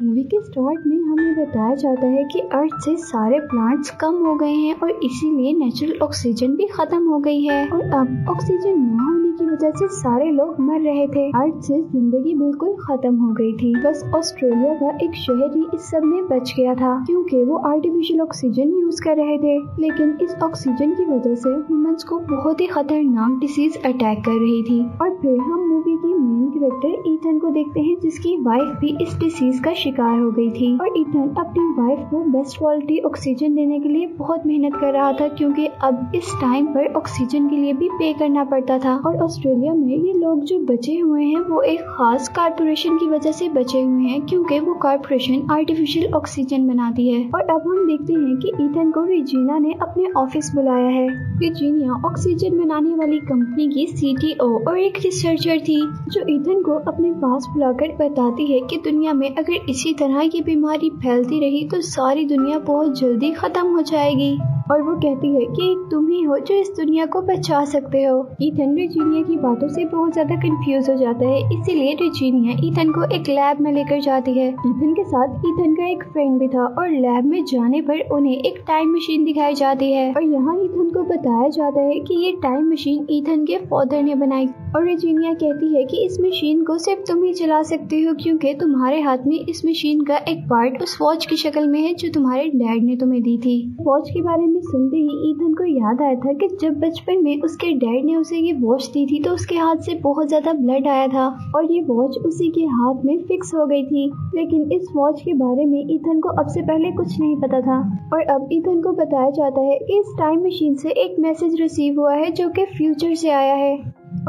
Movie के start में हमें बताया जाता है कि अर्थ से सारे प्लांट्स कम हो गए हैं और इसीलिए नेचुरल ऑक्सीजन भी खत्म हो गई है और अब ऑक्सीजन न होने की वजह से सारे लोग मर रहे थे। अर्थ से जिंदगी बिल्कुल खत्म हो गई थी। बस ऑस्ट्रेलिया का एक शहर ही इस सब में बच गया था क्योंकि वो आर्टिफिशियल ऑक्सीजन यूज कर रहे थे। लेकिन इस ऑक्सीजन की वजह से ह्यूमंस को बहुत ही खतरनाक डिसीज अटैक कर रही थी। और फिर हम मूवी की मेन कैरेक्टर ईथन को देखते हैं जिसकी वाइफ भी इस डिसीज का शिकार हो गई थी और ईथन अपनी वाइफ को बेस्ट क्वालिटी ऑक्सीजन देने के लिए बहुत मेहनत कर रहा था क्योंकि अब इस टाइम पर ऑक्सीजन के लिए भी पे करना पड़ता था। और ऑस्ट्रेलिया में ये लोग जो बचे हुए हैं वो एक खास कारपोरेशन की वजह से बचे हुए हैं क्योंकि वो कारपोरेशन आर्टिफिशियल ऑक्सीजन बनाती है। और अब हम देखते हैं कि ईथन को रेजिना ने अपने ऑफिस बुलाया है। रेजिना ऑक्सीजन बनाने वाली कंपनी की CTO और एक रिसर्चर थी जो ईथन को अपने पास बुलाकर बताती है कि दुनिया में अगर इसी तरह की बीमारी फैलती रही तो सारी दुनिया बहुत जल्दी खत्म हो जाएगी। और वो कहती है कि एक तुम ही हो जो इस दुनिया को बचा सकते हो। ईथन रेजिना की बातों से बहुत ज्यादा कंफ्यूज हो जाता है, इसीलिए रेजिना ईथन को एक लैब में लेकर जाती है। ईथन के साथ ईथन का एक फ्रेंड भी था और लैब में जाने पर उन्हें एक टाइम मशीन दिखाई जाती है और यहाँ ईथन को बताया जाता है कि ये टाइम मशीन ईथन के फादर ने बनाई। और रेजिना कहती है कि इस मशीन को सिर्फ तुम ही चला सकते हो क्योंकि तुम्हारे हाथ में इस मशीन का एक पार्ट उस वॉच की शक्ल में है जो तुम्हारे डैड ने तुम्हें दी थी। वॉच के बारे में सुनते ही ईथन को याद आया था कि जब बचपन में उसके डैड ने उसे ये वॉच दी थी तो उसके हाथ से बहुत ज्यादा ब्लड आया था और ये वॉच उसी के हाथ में फिक्स हो गई थी। लेकिन इस वॉच के बारे में ईथन को अब से पहले कुछ नहीं पता था। और अब ईथन को बताया जाता है कि इस टाइम मशीन से एक मैसेज रिसीव हुआ है जो कि फ्यूचर से आया है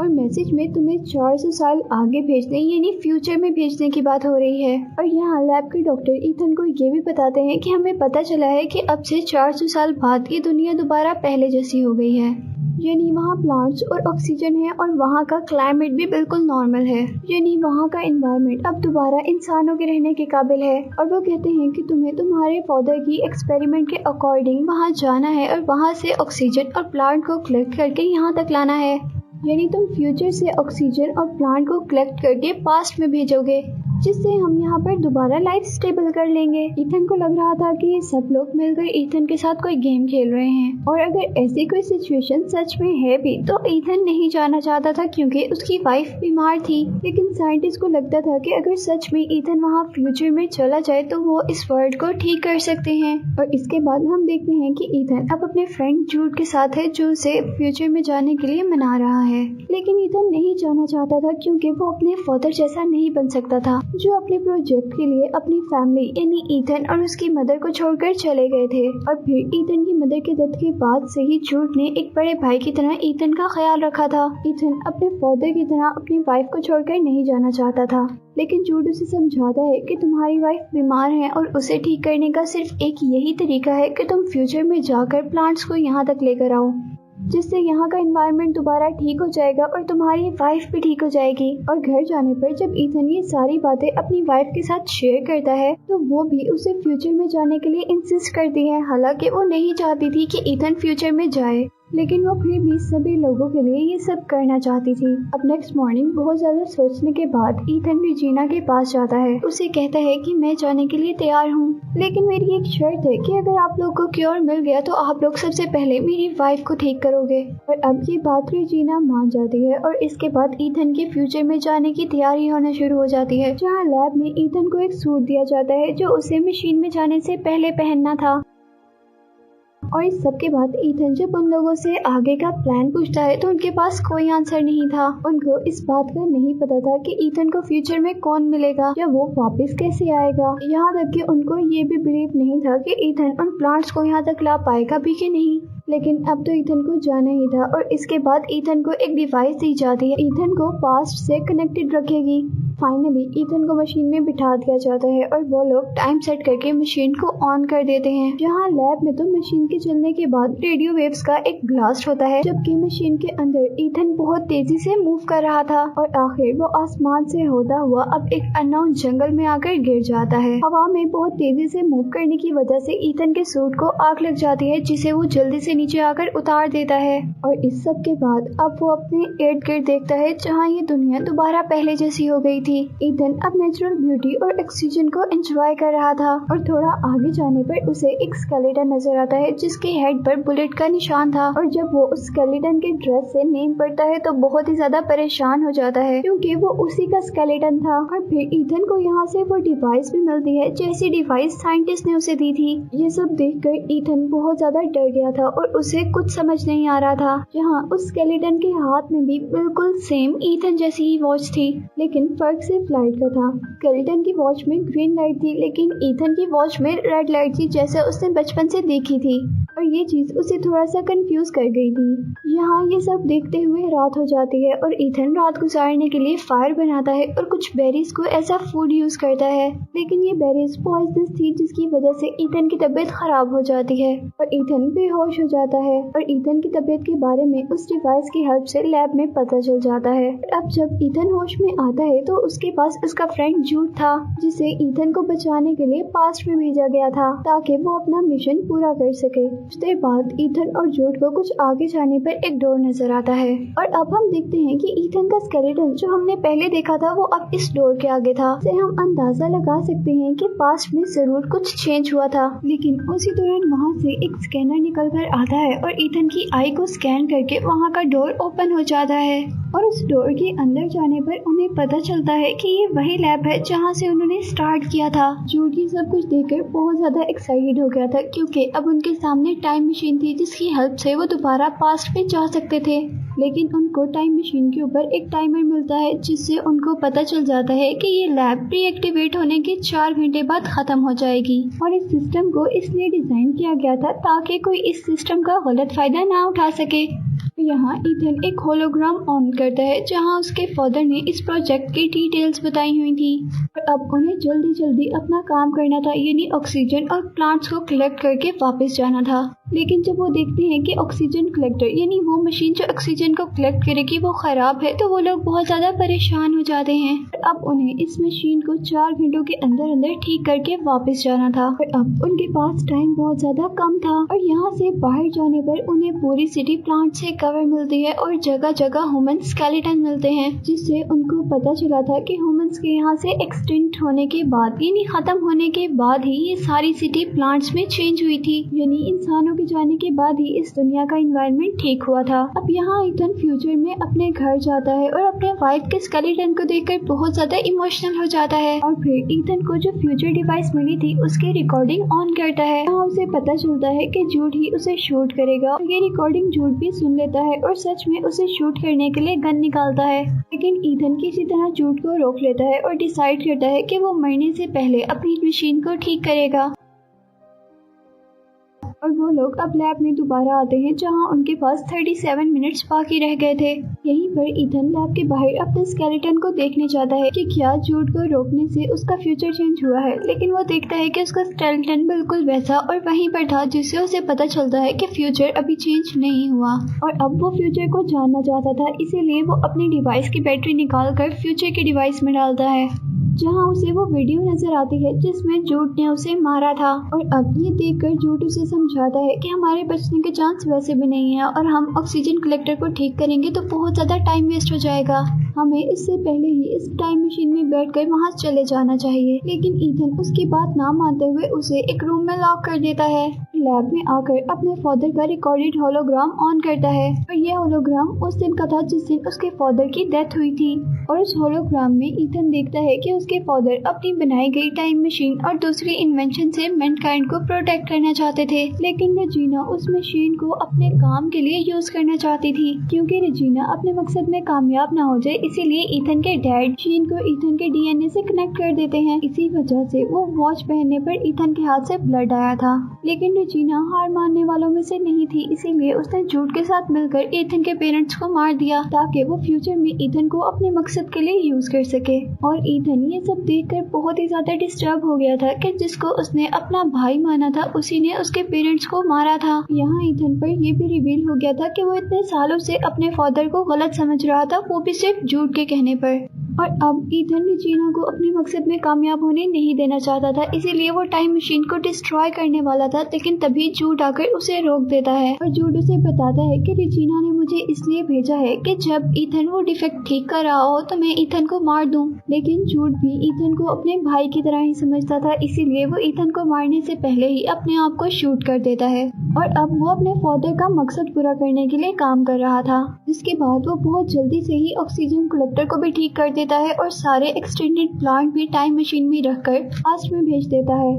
और मैसेज में तुम्हें 400 साल आगे भेजने यानी फ्यूचर में भेजने की बात हो रही है। और यहाँ लैब के डॉक्टर ईथन को ये भी बताते हैं कि हमें पता चला है कि अब से 400 साल बाद ये दुनिया दोबारा पहले जैसी हो गई है, यानी वहाँ प्लांट्स और ऑक्सीजन है और वहाँ का क्लाइमेट भी बिल्कुल नॉर्मल है, यानी वहाँ का एनवायरनमेंट अब दोबारा इंसानों के रहने के काबिल है। और वो कहते हैं कि तुम्हें तुम्हारे फादर की एक्सपेरिमेंट के अकॉर्डिंग वहाँ जाना है और वहाँ से ऑक्सीजन और प्लांट को कलेक्ट करके यहाँ तक लाना है, यानी तुम फ्यूचर से ऑक्सीजन और प्लांट को कलेक्ट करके पास्ट में भेजोगे जिससे हम यहाँ पर दोबारा लाइफ स्टेबल कर लेंगे। ईथन को लग रहा था कि सब लोग मिलकर ईथन के साथ कोई गेम खेल रहे हैं और अगर ऐसी कोई सिचुएशन सच में है भी तो ईथन नहीं जाना चाहता था क्योंकि उसकी वाइफ बीमार थी। लेकिन साइंटिस्ट को लगता था कि अगर सच में ईथन वहाँ फ्यूचर में चला जाए तो वो इस वर्ल्ड को ठीक कर सकते हैं। और इसके बाद हम देखते हैं कि ईथन अब अपने फ्रेंड जूड के साथ है जो उसे फ्यूचर में जाने के लिए मना रहा है। लेकिन ईथन नहीं जाना चाहता था क्योंकि वो अपने फादर जैसा नहीं बन सकता था जो अपने प्रोजेक्ट के लिए अपनी फैमिली यानी ईथन और उसकी मदर को छोड़कर चले गए थे। और फिर ईथन की मदर के डेथ के बाद से ही जूड ने एक बड़े भाई की तरह ईथन का ख्याल रखा था। ईथन अपने फादर की तरह अपनी वाइफ को छोड़कर नहीं जाना चाहता था, लेकिन जूड उसे समझाता है कि तुम्हारी वाइफ बीमार है और उसे ठीक करने का सिर्फ एक यही तरीका है कि तुम फ्यूचर में जाकर प्लांट्स को यहाँ तक लेकर आओ जिससे यहाँ का एनवायरनमेंट दोबारा ठीक हो जाएगा और तुम्हारी वाइफ भी ठीक हो जाएगी। और घर जाने पर जब ईथन ये सारी बातें अपनी वाइफ के साथ शेयर करता है तो वो भी उसे फ्यूचर में जाने के लिए इंसिस्ट करती है, हालांकि वो नहीं चाहती थी कि ईथन फ्यूचर में जाए, लेकिन वो फिर भी सभी लोगों के लिए ये सब करना चाहती थी। अब नेक्स्ट मॉर्निंग बहुत ज्यादा सोचने के बाद ईथन रेजिना के पास जाता है, उसे कहता है कि मैं जाने के लिए तैयार हूँ लेकिन मेरी एक शर्त है कि अगर आप लोग को क्योर मिल गया तो आप लोग सबसे पहले मेरी वाइफ को ठीक करोगे। और अब ये बात रेजिना मान जाती है और इसके बाद ईथन के फ्यूचर में जाने की तैयारी होना शुरू हो जाती है, जहाँ लैब में ईथन को एक सूट दिया जाता है जो उसे मशीन में जाने से पहले पहनना था। और इस सब के बाद ईथन जब उन लोगों से आगे का प्लान पूछता है तो उनके पास कोई आंसर नहीं था। उनको इस बात का नहीं पता था कि ईथन को फ्यूचर में कौन मिलेगा या वो वापस कैसे आएगा। यहाँ तक कि उनको ये भी बिलीव नहीं था कि ईथन उन प्लांट्स को यहाँ तक ला पाएगा भी कि नहीं। लेकिन अब तो ईथन को जाना ही था और इसके बाद ईथन को एक डिवाइस दी जाती है ईथन को पास्ट से कनेक्टेड रखेगी। फाइनली ईथन को मशीन में बिठा दिया जाता है और वो लोग टाइम सेट करके मशीन को ऑन कर देते हैं। जहाँ लैब में तो मशीन के चलने के बाद रेडियो वेव्स का एक ब्लास्ट होता है, जबकि मशीन के अंदर ईथन बहुत तेजी से मूव कर रहा था और आखिर वो आसमान से होता हुआ अब एक अननोन जंगल में आकर गिर जाता है। हवा में बहुत तेजी से मूव करने की वजह से ईथन के सूट को आग लग जाती है जिसे वो जल्दी से नीचे आकर उतार देता है। और इस सब के बाद अब वो अपने इर्द गिर्द देखता है जहाँ ये दुनिया दोबारा पहले जैसी हो गई थी। ईथन अब नेचुरल ब्यूटी और ऑक्सीजन को एंजॉय कर रहा था और थोड़ा आगे जाने पर उसे एक स्केलेटन नजर आता है जिसके हेड पर बुलेट का निशान था। और जब वो उस स्केलेटन के ड्रेस से नेम पढ़ता है तो बहुत ही ज्यादा परेशान हो जाता है क्योंकि वो उसी का स्केलेटन था। और फिर ईथन को यहाँ से वो डिवाइस भी मिलती है जैसी डिवाइस साइंटिस्ट ने उसे दी थी। ये सब देखकर ईथन बहुत ज्यादा डर गया था और उसे कुछ समझ नहीं आ रहा था। जहाँ उस स्केलेटन के हाथ में भी बिल्कुल सेम ईथन जैसी ही वॉच थी, लेकिन फर्क सिर्फ लाइट का था। स्केलेटन की वॉच में ग्रीन लाइट थी लेकिन ईथन की वॉच में रेड लाइट थी जैसे उसने बचपन से देखी थी। और ये चीज उसे थोड़ा सा कंफ्यूज कर गई थी। यहाँ ये सब देखते हुए रात हो जाती है और ईथन रात गुजारने के लिए फायर बनाता है और कुछ बेरीज को ऐसा फूड यूज करता है, लेकिन ये बेरीज पॉइजनस थी जिसकी वजह से ईथन की तबीयत खराब हो जाती है और ईथन बेहोश हो जाता है। और ईथन की तबीयत के बारे में उस डिवाइस की हेल्प से लैब में पता चल जाता है। अब जब ईथन होश में आता है तो उसके पास उसका फ्रेंड जूड था जिसे ईथन को बचाने के लिए पास्ट में भेजा गया था ताकि वो अपना मिशन पूरा कर सके। कुछ देर बाद ईथन और जूड को कुछ आगे जाने पर एक डोर नजर आता है और अब हम देखते हैं कि ईथन का स्केलेटन जो हमने पहले देखा था वो अब इस डोर के आगे था। से हम अंदाजा लगा सकते हैं कि पास्ट में जरूर कुछ चेंज हुआ था। लेकिन उसी दौरान वहाँ से एक स्कैनर निकल कर आता है और ईथन की आई को स्कैन करके वहाँ का डोर ओपन हो जाता है और उस डोर के अंदर जाने पर उन्हें पता चलता है कि ये वही लैब है जहाँ से उन्होंने स्टार्ट किया था। जूड ये सब कुछ देखकर बहुत ज्यादा एक्साइटेड हो गया था क्योंकि अब उनके सामने टाइम मशीन थी जिसकी हेल्प से वो दोबारा पास्ट में जा सकते थे। लेकिन उनको टाइम मशीन के ऊपर एक टाइमर मिलता है जिससे उनको पता चल जाता है कि ये लैब रीएक्टिवेट होने के 4 घंटे बाद खत्म हो जाएगी। और इस सिस्टम को इसलिए डिजाइन किया गया था ताकि कोई इस सिस्टम का गलत फायदा ना उठा सके। यहाँ ईथन एक होलोग्राम ऑन करता है जहाँ उसके फादर ने इस प्रोजेक्ट की डिटेल्स बताई हुई थी और अब उन्हें जल्दी जल्दी अपना काम करना था, यानी ऑक्सीजन और प्लांट्स को कलेक्ट करके वापस जाना था। लेकिन जब वो देखते हैं कि ऑक्सीजन कलेक्टर यानी वो मशीन जो ऑक्सीजन को कलेक्ट करेगी वो खराब है तो वो लोग बहुत ज्यादा परेशान हो जाते हैं। अब उन्हें इस मशीन को 4 घंटों के अंदर अंदर ठीक करके वापस जाना था और अब उनके पास टाइम बहुत ज्यादा कम था। और यहाँ से बाहर जाने पर उन्हें पूरी सिटी प्लांट से कवर मिलती है और जगह जगह ह्यूमन स्केलेटन मिलते हैं जिससे उनको पता चला था कि ह्यूमंस के यहाँ से एक्सटिंक्ट होने के बाद यानी खत्म होने के बाद ही ये सारी सिटी प्लांट्स में चेंज हुई थी, यानी इंसानों के जाने के बाद ही इस दुनिया का एनवायरनमेंट ठीक हुआ था। अब यहाँ ईथन फ्यूचर में अपने घर जाता है और अपने वाइफ के स्केलेटन को देखकर बहुत ज्यादा इमोशनल हो जाता है और फिर ईथन को जो फ्यूचर डिवाइस मिली थी उसकी रिकॉर्डिंग ऑन करता है। यहाँ उसे पता चलता है कि जूड ही उसे शूट करेगा और ये रिकॉर्डिंग जूड भी सुन लेता है और सच में उसे शूट करने के लिए गन निकालता है। लेकिन ईथन किसी तरह जूड को रोक लेता है और डिसाइड करता है कि वो मरने से पहले अपनी मशीन को ठीक करेगा। और वो लोग अब लैब में दोबारा आते हैं जहां उनके पास 37 मिनट्स बाकी रह गए थे। यहीं पर ईथन लैब के बाहर अपने स्केलेटन को देखने जाता है कि क्या जूड को रोकने से उसका फ्यूचर चेंज हुआ है, लेकिन वो देखता है कि उसका स्केलेटन बिल्कुल वैसा और वहीं पर था जिससे उसे पता चलता है कि फ्यूचर अभी चेंज नहीं हुआ। और अब वो फ्यूचर को जानना चाहता था, इसीलिए वो अपनी डिवाइस की बैटरी निकाल कर फ्यूचर की डिवाइस में डालता है जहां उसे वो वीडियो नजर आती है जिसमें जूड ने उसे मारा था। और अब ये देखकर जूड उसे समझाता है कि हमारे बचने के चांस वैसे भी नहीं है और हम ऑक्सीजन कलेक्टर को ठीक करेंगे तो बहुत ज्यादा टाइम वेस्ट हो जाएगा, हमें इससे पहले ही इस टाइम मशीन में बैठकर वहां चले जाना चाहिए। लेकिन ईथन उसकी बात ना मानते हुए उसे एक रूम में लॉक कर देता है। लैब में आकर अपने फादर का रिकॉर्डेड होलोग्राम ऑन करता है और ये होलोग्राम उस दिन का था जिस दिन उसके फादर की डेथ हुई थी। और उस होलोग्राम में ईथन देखता है कि उसके फादर अपनी बनाई गई टाइम मशीन और दूसरी इन्वेंशन से मैनकाइंड को प्रोटेक्ट करना चाहते थे, लेकिन रेजिना उस मशीन को अपने काम के लिए यूज करना चाहती थी। क्योंकि रेजिना अपने मकसद में कामयाब ना हो जाए, इसीलिए ईथन के डैड मशीन को ईथन के डीएनए से कनेक्ट कर देते हैं। इसी वजह से वो वॉच पहनने पर ईथन के हाथ से ब्लड आया था। लेकिन रेजिना हार मानने वालों में से नहीं थी, इसीलिए उसने जूड के साथ मिलकर ईथन के पेरेंट्स को मार दिया ताकि वो फ्यूचर में ईथन को अपने मकसद के लिए यूज कर सके। और ईथन ये सब देखकर बहुत ही ज्यादा डिस्टर्ब हो गया था कि जिसको उसने अपना भाई माना था उसी ने उसके पेरेंट्स को मारा था। यहाँ ईथन पर यह भी रिवील हो गया था कि वो इतने सालों से अपने फादर को गलत समझ रहा था, वो भी सिर्फ जूड के कहने पर। और अब ईथन रेजिना को अपने मकसद में कामयाब होने नहीं देना चाहता था, इसीलिए वो टाइम मशीन को डिस्ट्रॉय करने वाला था। लेकिन तभी जूड आकर उसे रोक देता है और जूड उसे बताता है कि रेजिना ने मुझे इसलिए भेजा है कि जब ईथन वो डिफेक्ट ठीक कर रहा हो तो मैं ईथन को मार दूं। लेकिन जूड भी ईथन को अपने भाई की तरह ही समझता था, इसीलिए वो ईथन को मारने से पहले ही अपने आप को शूट कर देता है। और अब वो अपने फादर का मकसद पूरा करने के लिए काम कर रहा था। जिसके बाद वो बहुत जल्दी से ही ऑक्सीजन कलेक्टर को भी ठीक कर देता है और सारे एक्सटेंडेड प्लांट भी टाइम मशीन में रखकर पास्ट में भेज देता है।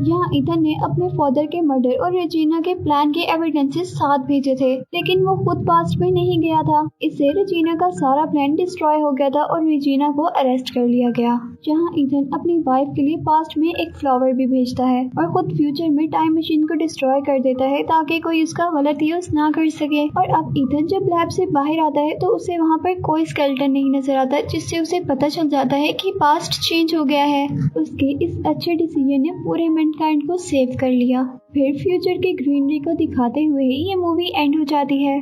यहाँ ईथन ने अपने फादर के मर्डर और रेजिना के प्लान के एविडेंसेस साथ भेजे थे, लेकिन वो खुद पास्ट में नहीं गया था। इससे रेजिना का सारा प्लान डिस्ट्रॉय हो गया था और रेजिना को अरेस्ट कर लिया गया। जहाँ ईथन अपनी वाइफ के लिए पास्ट में एक फ्लावर भी भेजता है और खुद फ्यूचर में टाइम मशीन को डिस्ट्रॉय कर देता है ताकि कोई उसका गलत यूज ना कर सके। और अब ईथन जब लैब से बाहर आता है तो उसे वहाँ पर कोई स्केलेटन नहीं नजर आता, जिससे उसे पता चल जाता है कि पास्ट चेंज हो गया है। उसके इस अच्छे डिसीजन ने पूरे मैनकाइंड को सेव कर लिया। फिर फ्यूचर की ग्रीनरी को दिखाते हुए ही ये मूवी एंड हो जाती है।